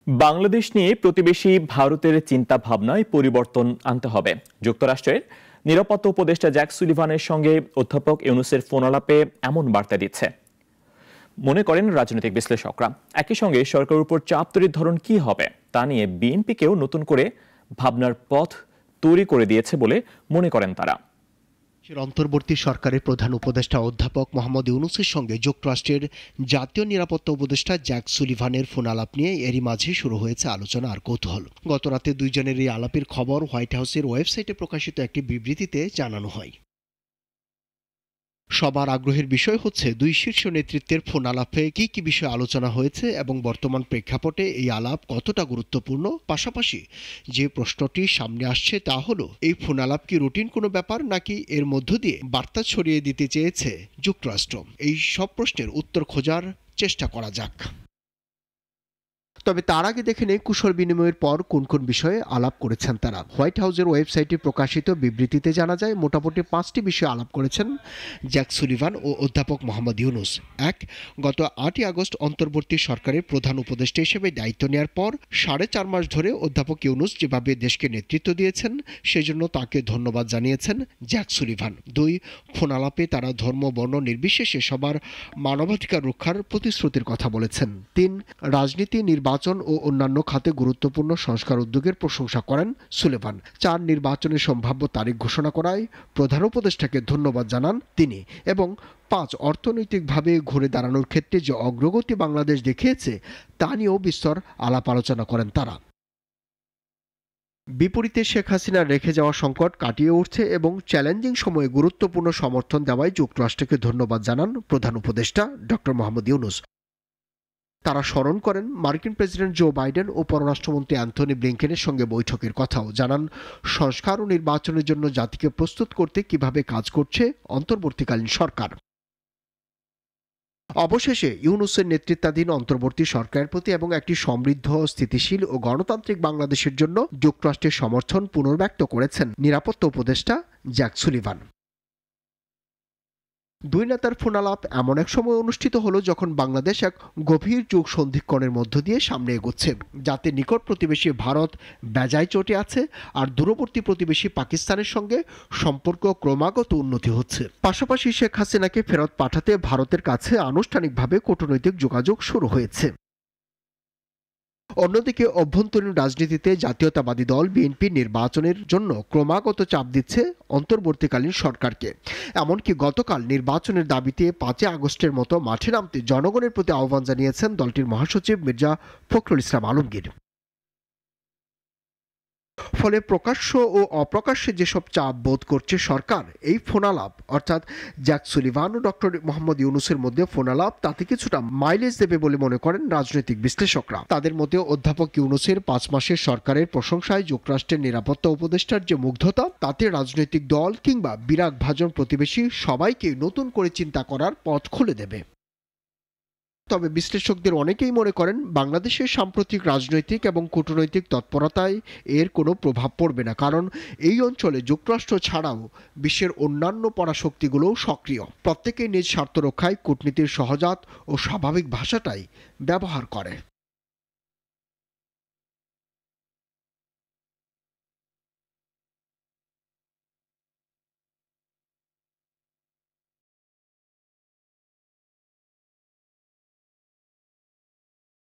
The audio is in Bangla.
বাংলাদেশ নিয়ে প্রতিবেশী ভারতের চিন্তা ভাবনায় পরিবর্তন আনতে হবে। যুক্তরাষ্ট্রের নিরাপত্তা উপদেষ্টা জ্যাক সুলিভানের সঙ্গে অধ্যাপক ইউনূসের ফোনালাপে এমন বার্তা দিচ্ছে মনে করেন রাজনৈতিক বিশ্লেষকরা। একই সঙ্গে সরকারের উপর চাপ তৈরির ধরন কি হবে তা নিয়ে বিএনপিকেও নতুন করে ভাবনার পথ তৈরি করে দিয়েছে বলে মনে করেন তারা। অন্তর্বর্তী সরকারের প্রধান উপদেষ্টা অধ্যাপক মোহাম্মদ ইউনূসের সঙ্গে যুক্তরাষ্ট্রের জাতীয় নিরাপত্তা উপদেষ্টা জ্যাক সুলিভানের ফোন আলাপ নিয়ে এরই মাঝে শুরু হয়েছে আলোচনা আর কৌতূহল। গতরাতে দুইজনের এই আলাপের খবর হোয়াইট হাউসের ওয়েবসাইটে প্রকাশিত একটি বিবৃতিতে জানানো হয়। সবার আগ্রহের বিষয় হচ্ছে দুই শীর্ষ নেতৃত্বের ফোন আলাপে কি কি বিষয় আলোচনা হয়েছে এবং বর্তমান প্রেক্ষাপটে এই আলাপ কতটা গুরুত্বপূর্ণ। পাশাপাশি যে প্রশ্নটি সামনে আসছে তা হলো, এই ফোন আলাপ কি রুটিন কোনো ব্যাপার নাকি এর মধ্য দিয়ে বার্তা ছড়িয়ে দিতে চেয়েছে যুক্তরাষ্ট্র? এই সব প্রশ্নের উত্তর খোঁজার চেষ্টা করা যাক। তবে তার আগে দেখে নেই কুশল বিনিময়ের পর কোন কোন বিষয়ে আলাপ করেছেন তারা। হোয়াইট হাউসের ওয়েবসাইটে প্রকাশিত বিবৃতিতে জানা যায়, মোটামুটি 5টি বিষয়ে আলাপ করেছেন জ্যাক সুলিভান ও অধ্যাপক মোহাম্মদ ইউনূস। এক, গত 8ই আগস্ট অন্তর্বর্তী সরকারের প্রধান উপদেষ্টা হিসেবে দায়িত্ব নেওয়ার পর 4.5 মাস ধরে অধ্যাপক ইউনূস যেভাবে দেশকে নেতৃত্ব দিয়েছেন সেজন্য তাকে ধন্যবাদ জানিয়েছেন জ্যাক সুলিভান। 2, ফোন আলাপে তারা ধর্ম বর্ণ নির্বিশেষে সবার মানবাধিকার রক্ষার প্রতিশ্রুতির কথা বলেছেন। 3, রাজনীতি, নির্বাচন ও অন্যান্য খাতে গুরুত্বপূর্ণ সংস্কার উদ্যোগের প্রশংসা করেন সুলিভান। 4, নির্বাচনের সম্ভাব্য তারিখ ঘোষণা করায় প্রধান উপদেষ্টাকে ধন্যবাদ জানান তিনি। এবং 5, অর্থনৈতিকভাবে ঘুরে দাঁড়ানোর ক্ষেত্রে যে অগ্রগতি বাংলাদেশ দেখিয়েছে তা নিয়েও বিস্তর আলাপ আলোচনা করেন তারা। বিপরীতে শেখ হাসিনার রেখে যাওয়া সংকট কাটিয়ে উঠছে এবং চ্যালেঞ্জিং সময়ে গুরুত্বপূর্ণ সমর্থন দেওয়ায় যুক্তরাষ্ট্রকে ধন্যবাদ জানান প্রধান উপদেষ্টা ডক্টর মোহাম্মদ ইউনূস। তারা স্মরণ করেন মার্কিন প্রেসিডেন্ট জো বাইডেন ও পররাষ্ট্রমন্ত্রী অ্যান্থনি ব্লিংকেনের সঙ্গে বৈঠকের কথাও। জানান সংস্কার ও নির্বাচনের জন্য জাতিকে প্রস্তুত করতে কিভাবে কাজ করছে অন্তর্বর্তীকালীন সরকার। অবশেষে ইউনূসের নেতৃত্বাধীন অন্তর্বর্তী সরকারের প্রতি এবং একটি সমৃদ্ধ, স্থিতিশীল ও গণতান্ত্রিক বাংলাদেশের জন্য যুক্তরাষ্ট্রের সমর্থন পুনর্ব্যক্ত করেছেন নিরাপত্তা উপদেষ্টা জ্যাক সুলিভান। দুই নেতার ফোনালাপ এমন এক সময় অনুষ্ঠিত হলো যখন বাংলাদেশ এক গভীর যুগ সন্ধিক্ষণের মধ্য দিয়ে সামনে এগোচ্ছে, যাতে নিকট প্রতিবেশী ভারত বেজায় চটে আছে আর দূরবর্তী প্রতিবেশী পাকিস্তানের সঙ্গে সম্পর্ক ক্রমাগত উন্নতি হচ্ছে। পাশাপাশি শেখ হাসিনাকে ফেরত পাঠাতে ভারতের কাছে আনুষ্ঠানিকভাবে কূটনৈতিক যোগাযোগ শুরু হয়েছে। অন্যদিকে অভ্যন্তরীণ রাজনীতিতে জাতীয়তাবাদী দল বিএনপি নির্বাচনের জন্য ক্রমাগত চাপ দিচ্ছে অন্তর্বর্তীকালীন সরকারকে। এমনকি গতকাল নির্বাচনের দাবিতে 5 আগস্টের মতো মাঠে নামতে জনগণের প্রতি আহ্বান জানিয়েছেন দলটির মহাসচিব মির্জা ফখরুল ইসলাম আলমগীর। ফলে প্রকাশ্য ও অপ্রকাশ্যে যেসব চাপ বোধ করছে সরকার, এই ফোনালাপ অর্থাৎ জ্যাক সুলিভান ও ডক্টর মোহাম্মদ ইউনূসের মধ্যে ফোনালাপ তাতে কিছুটা মাইলেজ দেবে বলে মনে করেন রাজনৈতিক বিশ্লেষকরা। তাদের মধ্যে অধ্যাপক ইউনূসের 5 মাসের সরকারের প্রশংসায় যুক্তরাষ্ট্রের নিরাপত্তা উপদেষ্টার যে মুগ্ধতা, তাতে রাজনৈতিক দল কিংবা বিরাগভাজন প্রতিবেশী সবাইকে নতুন করে চিন্তা করার পথ খুলে দেবে। তবে বিশ্লেষকদের অনেকেই মনে করেন বাংলাদেশের সাম্প্রতিক রাজনৈতিক এবং কূটনৈতিক তৎপরতায় এর কোনো প্রভাব পড়বে না, কারণ এই অঞ্চলে যুক্তরাষ্ট্র ছাড়াও বিশ্বের অন্যান্য পরাশক্তিগুলোও সক্রিয়। প্রত্যেকেই নিজ স্বার্থ রক্ষায় কূটনীতির সহজাত ও স্বাভাবিক ভাষাটাই ব্যবহার করে।